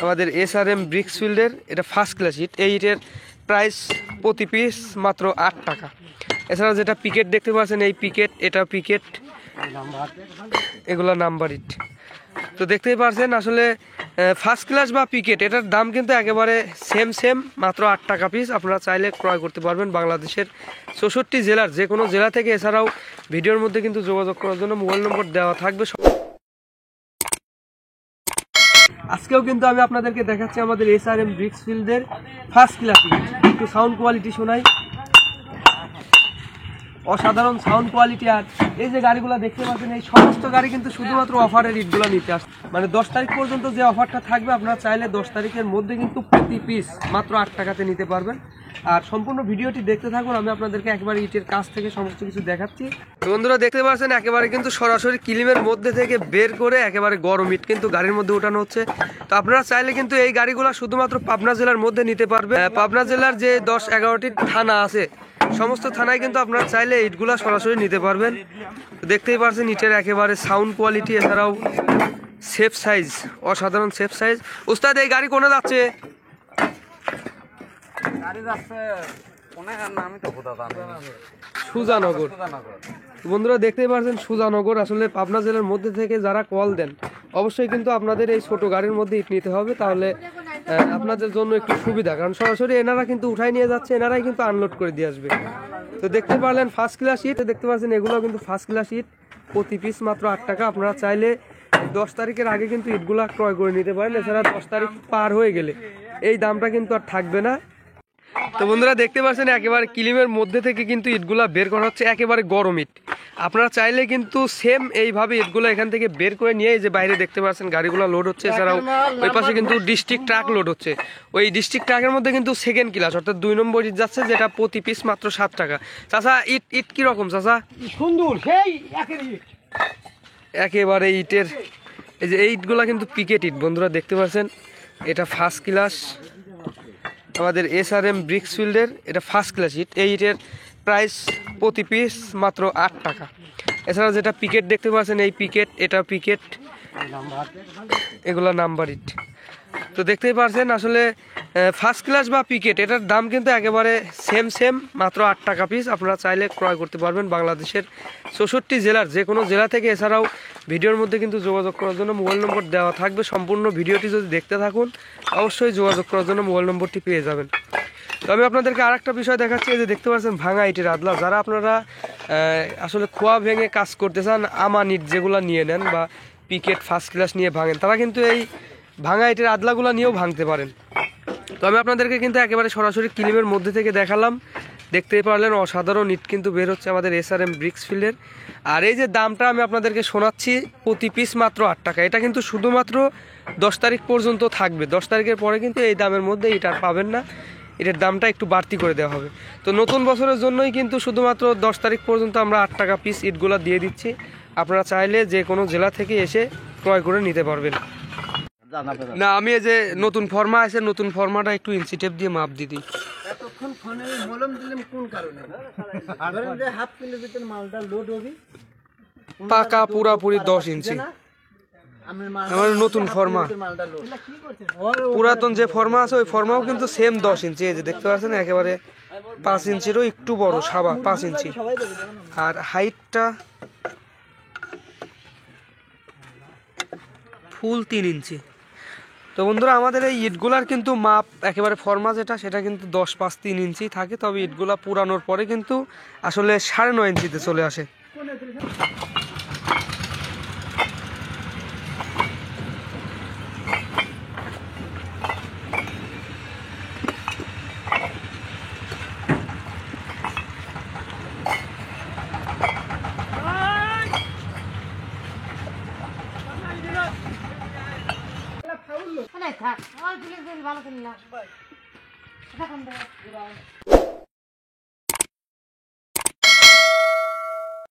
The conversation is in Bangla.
আমাদের SRM ব্রিক্সফিল্ডের এটা ফার্স্ট ক্লাস ইট। এই ইটের প্রাইস প্রতি পিস মাত্র 8 টাকা। এছাড়া যেটা পিকেট দেখতে পাচ্ছেন, এই পিকেট, এটা পিকেট, এগুলো নাম্বার ইট। তো দেখতেই পাচ্ছেন আসলে ফার্স্ট ক্লাস বা পিকেট এটার দাম কিন্তু একেবারে সেম মাত্র 8 টাকা পিস। আপনারা চাইলে ক্রয় করতে পারবেন বাংলাদেশের 64 জেলার যে কোনো জেলা থেকে। এছাড়াও ভিডিওর মধ্যে কিন্তু যোগাযোগ করার জন্য মোবাইল নম্বর দেওয়া থাকবে। আজকেও কিন্তু আমি আপনাদেরকে দেখাচ্ছি আমাদের SRM ব্রিক্সফিল্ডের ফার্স্ট ক্লাস ইট। একটু সাউন্ড কোয়ালিটি শোনাই, অসাধারণ সাউন্ড কোয়ালিটি। আর এই যে গাড়িগুলো দেখতে পাচ্ছেন, এই সমস্ত গাড়ি কিন্তু শুধুমাত্র অফারের ইটগুলো নিতে আসছে। মানে 10 তারিখ পর্যন্ত যে অফারটা থাকবে, আপনারা চাইলে 10 তারিখের মধ্যে কিন্তু প্রতি পিস মাত্র 8 টাকাতে নিতে পারবেন। আর সম্পূর্ণ ভিডিওটি দেখতে থাকুন, আমি আপনাদেরকে একেবারে ইটের কাছ থেকে সমস্ত কিছু দেখাচ্ছি। বন্ধুরা দেখতে পাচ্ছেন একেবারে কিন্তু সরাসরি কিলিমের মধ্যে থেকে বের করে একেবারে গরম ইট কিন্তু গাড়ির মধ্যে ওঠানো হচ্ছে। তো আপনারা চাইলে কিন্তু এই গাড়িগুলো শুধুমাত্র পাবনা জেলার মধ্যে নিতে পারবেন। পাবনা জেলার যে 10-11টি থানা আছে, সমস্ত থানায় কিন্তু আপনারা চাইলে ইটগুলা সরাসরি নিতে পারবেন। দেখতেই পাচ্ছেন ইটের একেবারে সাউন্ড কোয়ালিটি, এছাড়াও সেফ সাইজ, অসাধারণ সেফ সাইজ। উস্তাদ, এই গাড়ি কোনে যাচ্ছে? সুজানগর। বন্ধুরা দেখতেই পাচ্ছেন সুজানগর। আসলে পাবনা জেলার মধ্যে থেকে যারা কল দেন, অবশ্যই কিন্তু আপনাদের এই ছোট গাড়ির মধ্যে ইট নিতে হবে, তাহলে আপনাদের জন্য একটু সুবিধা। কারণ সরাসরি এনারা কিন্তু উঠাই নিয়ে যাচ্ছে, এনারাই কিন্তু আনলোড করে দিয়ে আসবে। তো দেখতে পারলেন ফার্স্ট ক্লাস ইট, দেখতে পাচ্ছেন এগুলো কিন্তু ফার্স্ট ক্লাস ইট, প্রতি পিস মাত্র 8 টাকা। আপনারা চাইলে 10 তারিখের আগে কিন্তু ইটগুলা ক্রয় করে নিতে পারেন। এছাড়া 10 তারিখ পার হয়ে গেলে এই দামটা কিন্তু আর থাকবে না। তো বন্ধুরা দেখতে পাচ্ছেন একেবারে কিলিমের মধ্যে থেকে কিন্তু ইটগুলা বের করা হচ্ছে, একেবারে গরম ইট। আপনারা চাইলে কিন্তু সেম এইভাবে ইটগুলো এখান থেকে বের করে নিয়ে, এই যে বাইরে দেখতে পাচ্ছেন গাড়িগুলো লোড হচ্ছে। এছাড়াও ওই পাশে কিন্তু ডিস্ট্রিক্ট ট্রাক লোড হচ্ছে। ওই ডিস্ট্রিক্ট ট্রাকের মধ্যে কিন্তু সেকেন্ড ক্লাস অর্থাৎ 2 নম্বর ইট যাচ্ছে, যেটা প্রতি পিস মাত্র 7 টাকা। চাচা, ইট কিরকম চাচা? সুন্দর, সেই একেবারে ইটের এই যে ইটগুলা কিন্তু পিকেট ইট। বন্ধুরা দেখতে পাচ্ছেন এটা ফার্স্ট ক্লাস আমাদের SRM ব্রিক্সফিল্ডের এটা ফার্স্ট ক্লাস ইট। এই ইটের প্রাইস প্রতি পিস মাত্র 8 টাকা। এছাড়া যেটা পিকেট দেখতে পাচ্ছেন, এই পিকেট, এটা পিকেট, এগুলো নাম্বার ইট। তো দেখতেই পাচ্ছেন আসলে ফার্স্ট ক্লাস বা পিকেট এটার দাম কিন্তু একেবারে সেম মাত্র 8 টাকা পিস। আপনারা চাইলে ক্রয় করতে পারবেন বাংলাদেশের 64 জেলার যে কোনো জেলা থেকে। এছাড়াও ভিডিওর মধ্যে কিন্তু যোগাযোগ করার জন্য মোবাইল নম্বর দেওয়া থাকবে। সম্পূর্ণ ভিডিওটি যদি দেখতে থাকুন, অবশ্যই যোগাযোগ করার জন্য মোবাইল নম্বরটি পেয়ে যাবেন। তো আমি আপনাদেরকে আরেকটা বিষয় দেখাচ্ছি, এই যে দেখতে পাচ্ছেন ভাঙা ইটের আদলা। যারা আপনারা আসলে খোয়া ভেঙে কাজ করতে চান, আমান ইট যেগুলো নিয়ে নেন বা পিকেট ফার্স্ট ক্লাস নিয়ে ভাঙেন, তারা কিন্তু এই ভাঙা ইটের আদলাগুলো নিয়েও ভাঙতে পারেন। তো আমি আপনাদেরকে কিন্তু একেবারে সরাসরি কিলিমের মধ্যে থেকে দেখালাম। দেখতেই পারলেন অসাধারণ ইট কিন্তু বের হচ্ছে আমাদের SRM ব্রিক্সফিল্ডের। আর এই যে দামটা আমি আপনাদেরকে শোনাচ্ছি, প্রতি পিস মাত্র 8 টাকা। এটা কিন্তু শুধুমাত্র 10 তারিখ পর্যন্ত থাকবে। 10 তারিখের পরে কিন্তু এই দামের মধ্যে এটা আর পাবেন না, এটার দামটা একটু বাড়তি করে দেওয়া হবে। তো নতুন বছরের জন্যই কিন্তু শুধুমাত্র 10 তারিখ পর্যন্ত আমরা 8 টাকা পিস ইটগুলো দিয়ে দিচ্ছি। আপনারা চাইলে যে কোনো জেলা থেকে এসে ক্রয় করে নিতে পারবেন। না, আমি এই যে নতুন ফর্মা আছে, নতুন ফর্মাটা একটু ইঞ্চি টেপ দিয়ে মাপ দিই। এতক্ষণ ফোনে মলম দিলাম কোন কারণে? ধরেন যে হাফ কিলো ভিতর মালটা লোড হবে, পাকা পুরাপুরি 10 ইঞ্চি। আমার নতুন ফর্মা, পুরাতন যে ফর্মা আছে ওই ফর্মাও কিন্তু সেম 10 ইঞ্চি। এই যে দেখতে পাচ্ছেন একেবারে 5 ইঞ্চিরও একটু বড়, সাবা 5 ইঞ্চি। আর হাইটটা ফুল 3 ইঞ্চি। তো বন্ধুরা আমাদের এই ইটগুলার কিন্তু মাপ একেবারে ফর্মা যেটা, সেটা কিন্তু 10-5-3 ইঞ্চি থাকে। তবে ইটগুলা পুরানোর পরে কিন্তু আসলে 9.5 ইঞ্চিতে চলে আসে। থাক, ভালো করে না।